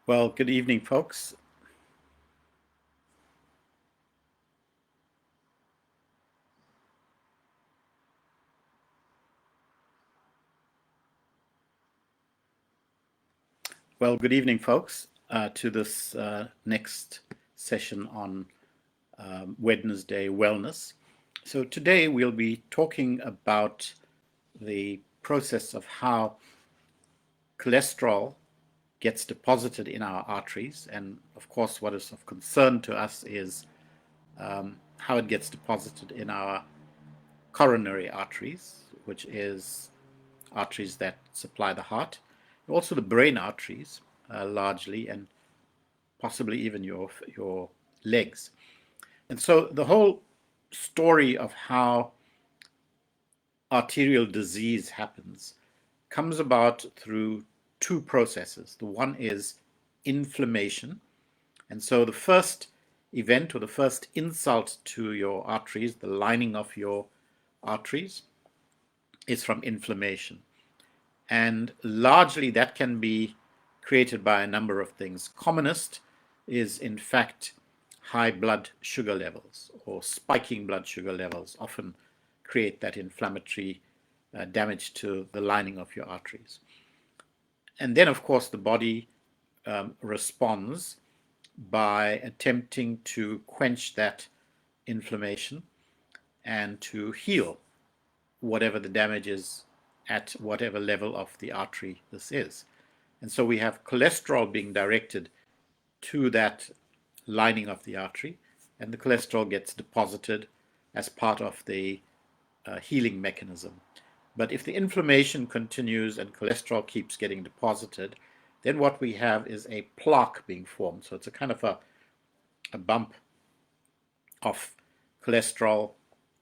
Well, good evening, folks. Well, good evening, folks, to this next session on Wednesday wellness. So today we'll be talking about the process of how cholesterol gets deposited in our arteries. And of course, what is of concern to us is how it gets deposited in our coronary arteries, which is arteries that supply the heart, also the brain arteries, largely, and possibly even your legs. And so the whole story of how arterial disease happens comes about through two processes. The one is inflammation. And so the first event or the first insult to your arteries, the lining of your arteries, is from inflammation. And largely that can be created by a number of things. Commonest is, in fact, high blood sugar levels or spiking blood sugar levels often create that inflammatory damage to the lining of your arteries. And then, of course, the body responds by attempting to quench that inflammation and to heal whatever the damage is at whatever level of the artery this is. And so we have cholesterol being directed to that lining of the artery, and the cholesterol gets deposited as part of the healing mechanism. But if the inflammation continues and cholesterol keeps getting deposited, then what we have is a plaque being formed. So it's a kind of a bump of cholesterol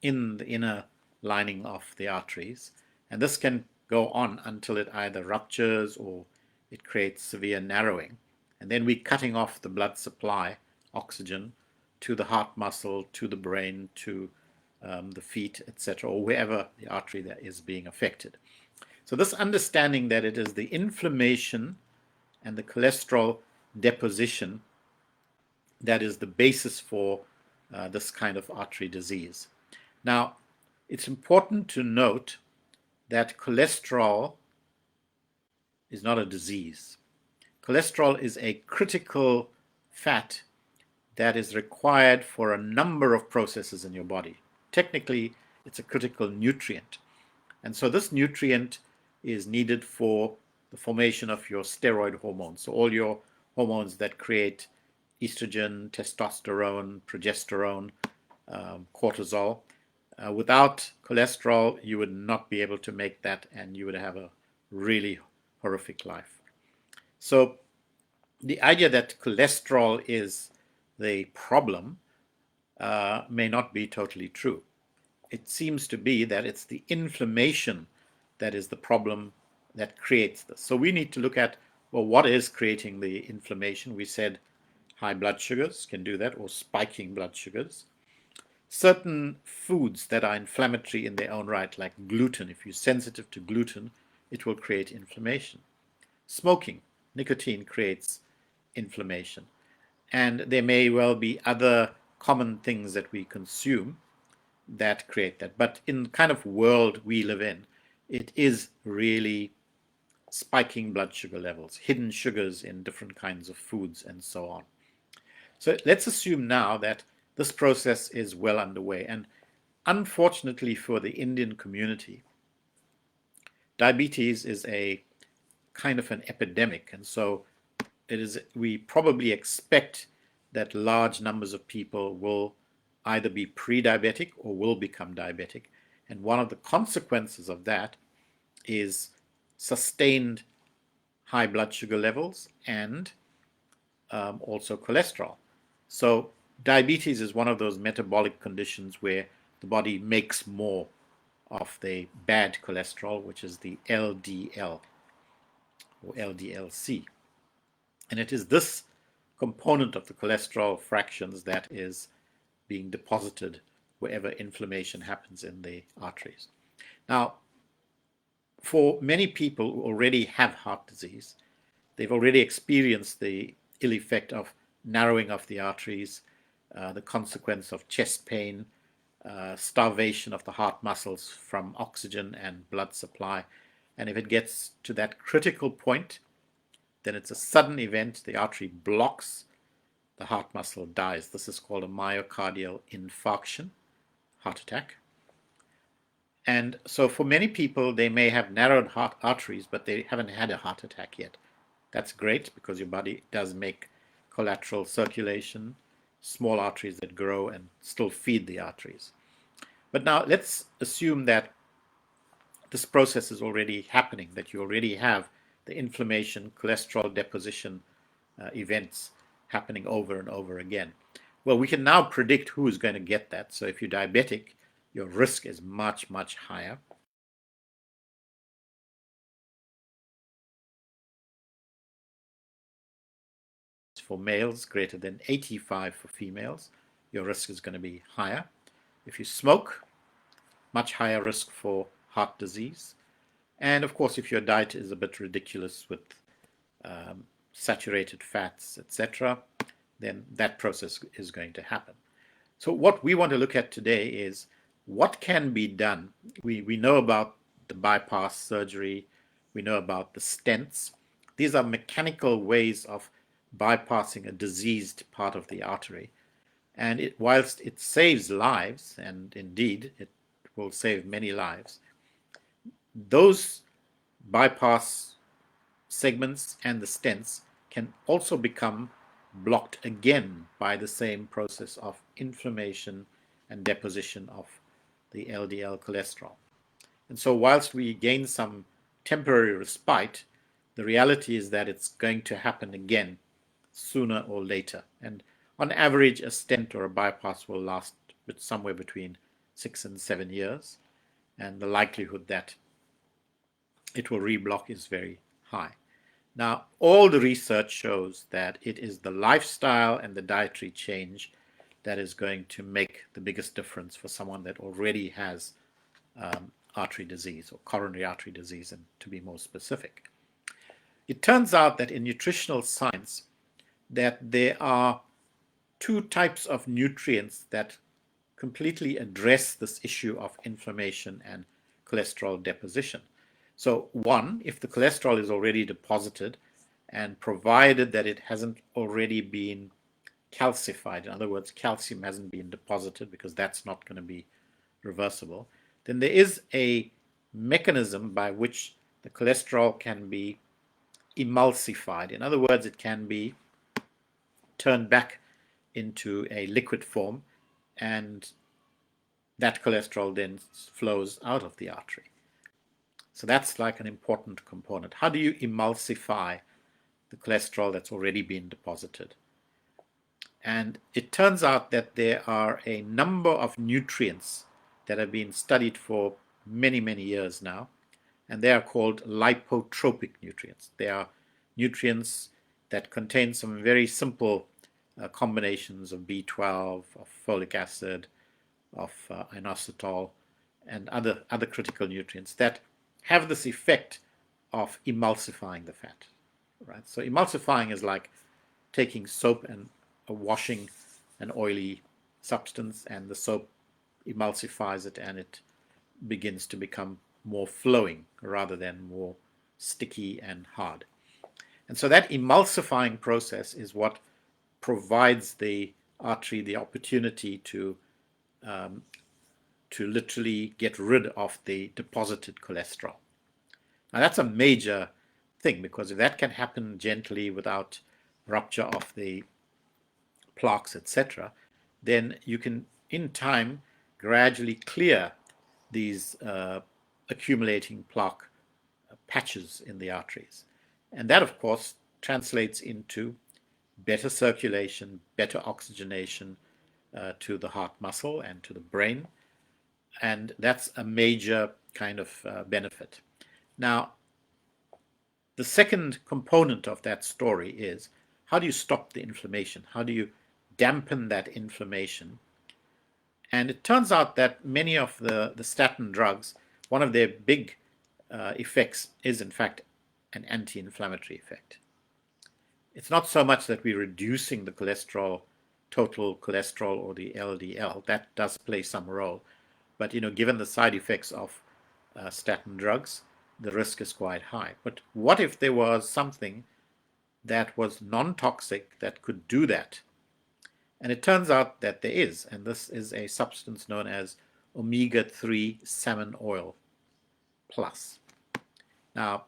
in the inner lining of the arteries. And this can go on until it either ruptures or it creates severe narrowing. And then we're cutting off the blood supply, oxygen, to the heart muscle, to the brain, to the feet, etc., or wherever the artery that is being affected. So this understanding that it is the inflammation and the cholesterol deposition that is the basis for this kind of artery disease. Now, it's important to note that cholesterol is not a disease. Cholesterol is a critical fat that is required for a number of processes in your body. Technically, it's a critical nutrient. And so this nutrient is needed for the formation of your steroid hormones. So all your hormones that create estrogen, testosterone, progesterone, cortisol. Without cholesterol, you would not be able to make that, and you would have a really horrific life. So the idea that cholesterol is the problem may not be totally true. It seems to be that it's the inflammation that is the problem that creates this. So we need to look at, well, what is creating the inflammation? We said high blood sugars can do that, or spiking blood sugars. Certain foods that are inflammatory in their own right, like gluten. If you're sensitive to gluten, it will create inflammation. Smoking, nicotine creates inflammation. And there may well be other common things that we consume that create that. But in the kind of world we live in, it is really spiking blood sugar levels, hidden sugars in different kinds of foods, and so on. So let's assume now that this process is well underway. And unfortunately for the Indian community, diabetes is a kind of an epidemic. And so we probably expect that large numbers of people will either be pre-diabetic or will become diabetic. And one of the consequences of that is sustained high blood sugar levels and also cholesterol. So diabetes is one of those metabolic conditions where the body makes more of the bad cholesterol, which is the LDL or LDLC. And it is this component of the cholesterol fractions that is being deposited wherever inflammation happens in the arteries. Now, for many people who already have heart disease, they've already experienced the ill effect of narrowing of the arteries, the consequence of chest pain, starvation of the heart muscles from oxygen and blood supply. And if it gets to that critical point, then it's a sudden event. The artery blocks, the heart muscle dies. This is called a myocardial infarction, heart attack. And so for many people, they may have narrowed heart arteries, but they haven't had a heart attack yet. That's great because your body does make collateral circulation, small arteries that grow and still feed the arteries. But now let's assume that this process is already happening, that you already have the inflammation, cholesterol deposition events happening over and over again. Well, we can now predict who is going to get that. So if you're diabetic, your risk is much, much higher. For males, greater than 85 for females, your risk is going to be higher. If you smoke, much higher risk for heart disease. And of course, if your diet is a bit ridiculous with saturated fats, etc., then that process is going to happen. So what we want to look at today is what can be done. We know about the bypass surgery. We know about the stents. These are mechanical ways of bypassing a diseased part of the artery. And whilst it saves lives, and indeed it will save many lives, those bypass segments and the stents can also become blocked again by the same process of inflammation and deposition of the LDL cholesterol. And so whilst we gain some temporary respite, the reality is that it's going to happen again sooner or later. And on average, a stent or a bypass will last somewhere between 6 and 7 years. And the likelihood that it will reblock is very high. Now, all the research shows that it is the lifestyle and the dietary change that is going to make the biggest difference for someone that already has artery disease or coronary artery disease, and to be more specific. It turns out that in nutritional science that there are two types of nutrients that completely address this issue of inflammation and cholesterol deposition. So one, if the cholesterol is already deposited, and provided that it hasn't already been calcified, in other words, calcium hasn't been deposited, because that's not going to be reversible, then there is a mechanism by which the cholesterol can be emulsified. In other words, it can be turned back into a liquid form, and that cholesterol then flows out of the artery. So that's like an important component. How do you emulsify the cholesterol that's already been deposited? And it turns out that there are a number of nutrients that have been studied for many, many years now, and they are called lipotropic nutrients. They are nutrients that contain some very simple combinations of B12, of folic acid, of inositol, and other critical nutrients that have this effect of emulsifying the fat, right? So emulsifying is like taking soap and washing an oily substance, and the soap emulsifies it, and it begins to become more flowing rather than more sticky and hard. And so that emulsifying process is what provides the artery the opportunity to literally get rid of the deposited cholesterol. Now that's a major thing, because if that can happen gently without rupture of the plaques, etc., then you can in time gradually clear these accumulating plaque patches in the arteries. And that, of course, translates into better circulation, better oxygenation to the heart muscle and to the brain. And that's a major kind of benefit. Now, the second component of that story is, how do you stop the inflammation? How do you dampen that inflammation? And it turns out that many of the statin drugs, one of their big effects is in fact an anti-inflammatory effect. it's not so much that we're reducing the cholesterol, total cholesterol or the LDL. That does play some role. But, given the side effects of statin drugs, the risk is quite high. But what if there was something that was non-toxic that could do that? And it turns out that there is, and this is a substance known as omega-3 salmon oil plus. Now,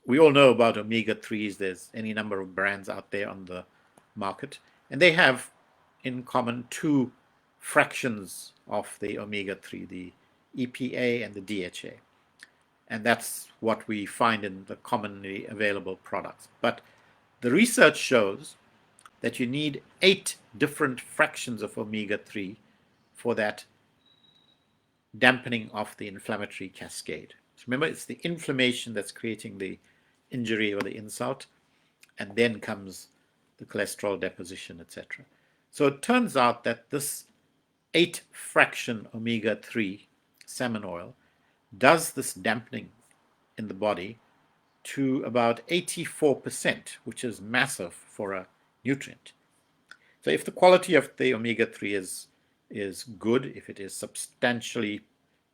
we all know about omega-3s. There's any number of brands out there on the market, and they have in common two fractions of the omega-3, the EPA and the DHA. And that's what we find in the commonly available products. But the research shows that you need 8 different fractions of omega-3 for that dampening of the inflammatory cascade. So remember, it's the inflammation that's creating the injury or the insult, and then comes the cholesterol deposition, etc. So it turns out that this 8 fraction omega-3 salmon oil does this dampening in the body to about 84%, which is massive for a nutrient. So if the quality of the omega-3 is good, if it is substantially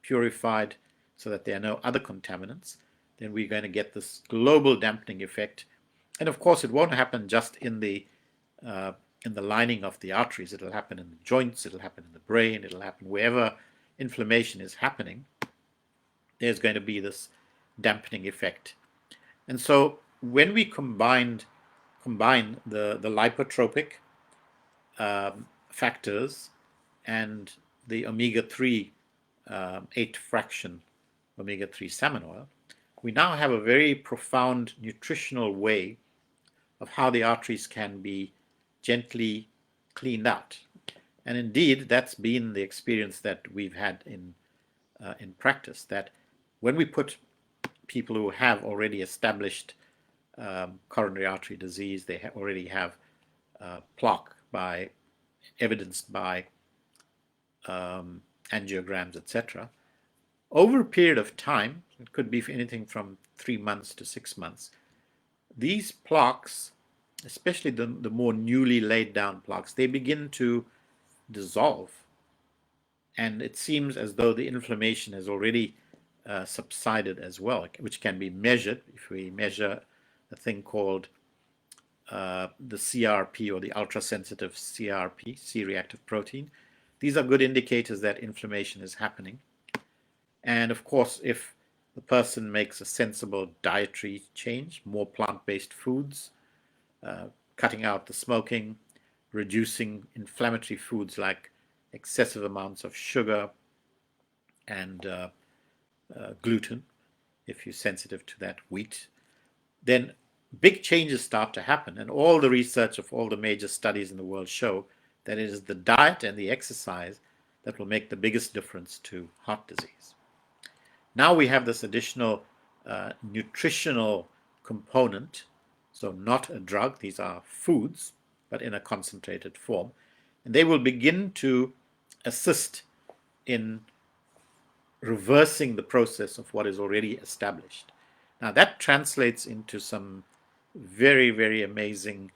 purified so that there are no other contaminants, then we're going to get this global dampening effect. And of course, it won't happen just in the lining of the arteries. It'll happen in the joints, it'll happen in the brain, it'll happen wherever inflammation is happening. There's going to be this dampening effect. And so when we combine the lipotropic factors and the omega-3 8 fraction omega-3 salmon oil, we now have a very profound nutritional way of how the arteries can be gently cleaned out. And indeed, that's been the experience that we've had in practice, that when we put people who have already established coronary artery disease, they already have plaque evidenced by angiograms, etc. Over a period of time, it could be anything from 3 months to 6 months, these plaques, especially the more newly laid down plaques, they begin to dissolve. And it seems as though the inflammation has already subsided as well, which can be measured if we measure a thing called the CRP, or the ultrasensitive CRP, C-reactive protein. These are good indicators that inflammation is happening. And of course, if the person makes a sensible dietary change, more plant-based foods, cutting out the smoking, reducing inflammatory foods like excessive amounts of sugar and gluten, if you're sensitive to that, wheat, then big changes start to happen. And all the research of all the major studies in the world show that it is the diet and the exercise that will make the biggest difference to heart disease. Now we have this additional nutritional component, so not a drug, these are foods, but in a concentrated form, and they will begin to assist in reversing the process of what is already established. Now that translates into some very, very amazing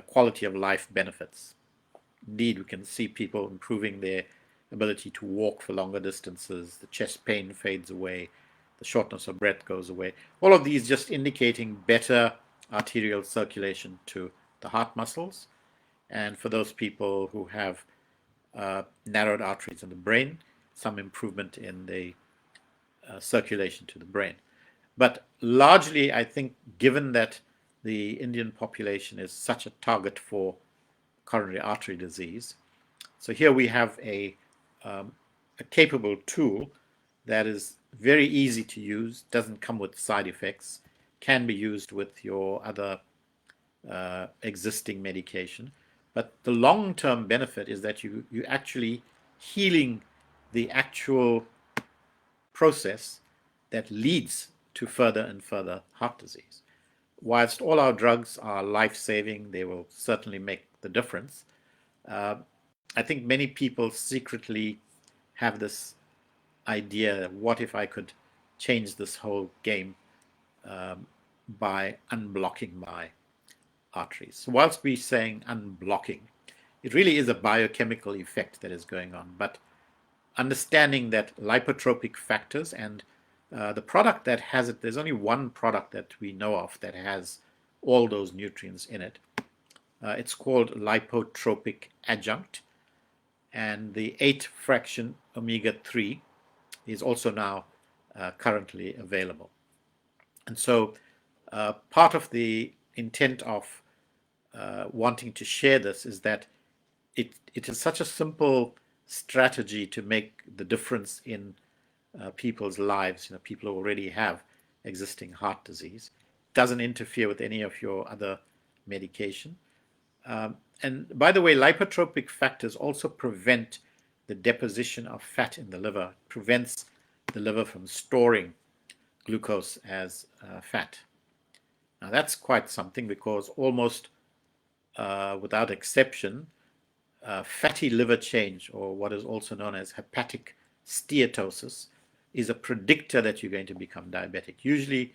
quality of life benefits. Indeed, we can see people improving their ability to walk for longer distances, the chest pain fades away, the shortness of breath goes away. All of these just indicating better arterial circulation to the heart muscles. And for those people who have narrowed arteries in the brain, some improvement in the circulation to the brain. But largely, I think, given that the Indian population is such a target for coronary artery disease, so here we have a capable tool that is very easy to use, doesn't come with side effects, can be used with your other existing medication. But the long-term benefit is that you actually healing the actual process that leads to further and further heart disease. Whilst all our drugs are life-saving, they will certainly make the difference. I think many people secretly have this idea, what if I could change this whole game by unblocking my arteries. So whilst we're saying unblocking, it really is a biochemical effect that is going on. But understanding that lipotropic factors and the product that has it, there's only one product that we know of that has all those nutrients in it. It's called lipotropic adjunct, and the 8 fraction omega-3 is also now currently available. And so part of the intent of wanting to share this is that it is such a simple strategy to make the difference in people's lives. People who already have existing heart disease. It doesn't interfere with any of your other medication. And by the way, lipotropic factors also prevent the deposition of fat in the liver. It prevents the liver from storing glucose as fat. Now that's quite something, because almost without exception, fatty liver change, or what is also known as hepatic steatosis, is a predictor that you're going to become diabetic. Usually,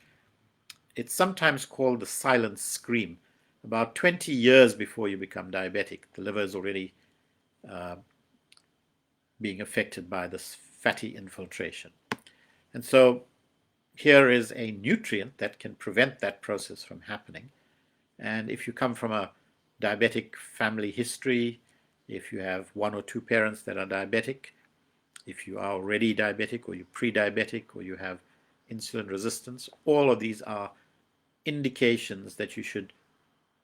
it's sometimes called the silent scream. About 20 years before you become diabetic, the liver is already being affected by this fatty infiltration. And so here is a nutrient that can prevent that process from happening. And if you come from a diabetic family history, if you have 1 or 2 parents that are diabetic, if you are already diabetic, or you're pre-diabetic, or you have insulin resistance, all of these are indications that you should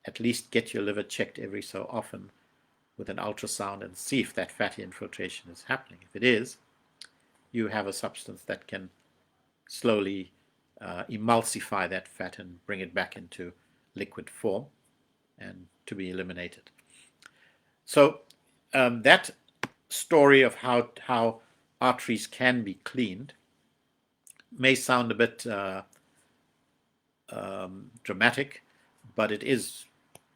at least get your liver checked every so often with an ultrasound and see if that fatty infiltration is happening. If it is, you have a substance that can slowly emulsify that fat and bring it back into liquid form and to be eliminated. So that story of how arteries can be cleaned may sound a bit dramatic, but it is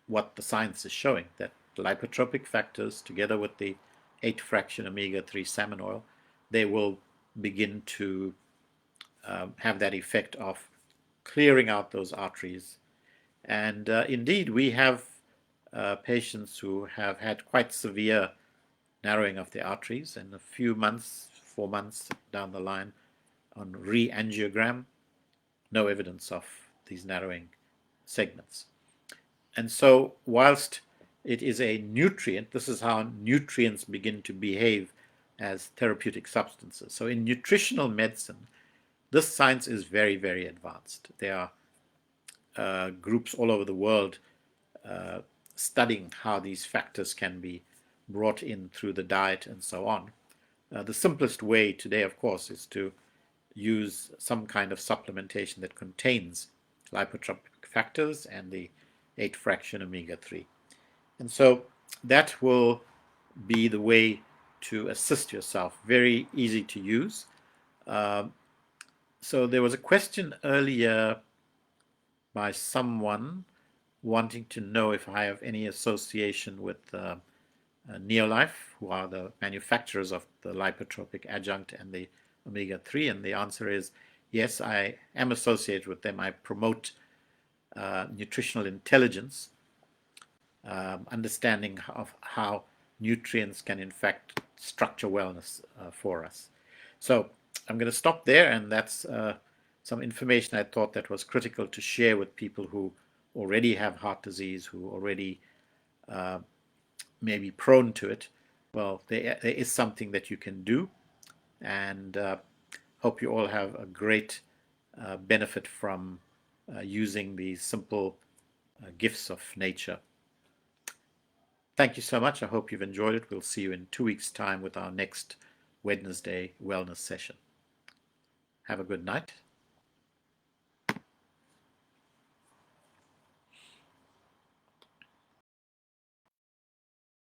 what the science is showing, that lipotropic factors, together with the 8 fraction omega-3 salmon oil, they will begin to have that effect of clearing out those arteries. And indeed, we have patients who have had quite severe narrowing of the arteries, and a few months, 4 months down the line, on re-angiogram, no evidence of these narrowing segments. And so whilst it is a nutrient, this is how nutrients begin to behave as therapeutic substances. So in nutritional medicine, this science is very, very advanced. There are groups all over the world studying how these factors can be brought in through the diet and so on. The simplest way today, of course, is to use some kind of supplementation that contains lipotropic factors and the 8 fraction omega-3. And so that will be the way to assist yourself. Very easy to use. So there was a question earlier by someone wanting to know if I have any association with Neolife, who are the manufacturers of the lipotropic adjunct and the omega-3, and the answer is yes, I am associated with them. I promote nutritional intelligence, understanding of how nutrients can in fact structure wellness for us. So I'm going to stop there, and that's some information I thought that was critical to share with people who already have heart disease, who already may be prone to it. Well, there is something that you can do, and hope you all have a great benefit from using these simple gifts of nature. Thank you so much. I hope you've enjoyed it. We'll see you in 2 weeks' time with our next Wednesday wellness session. Have a good night.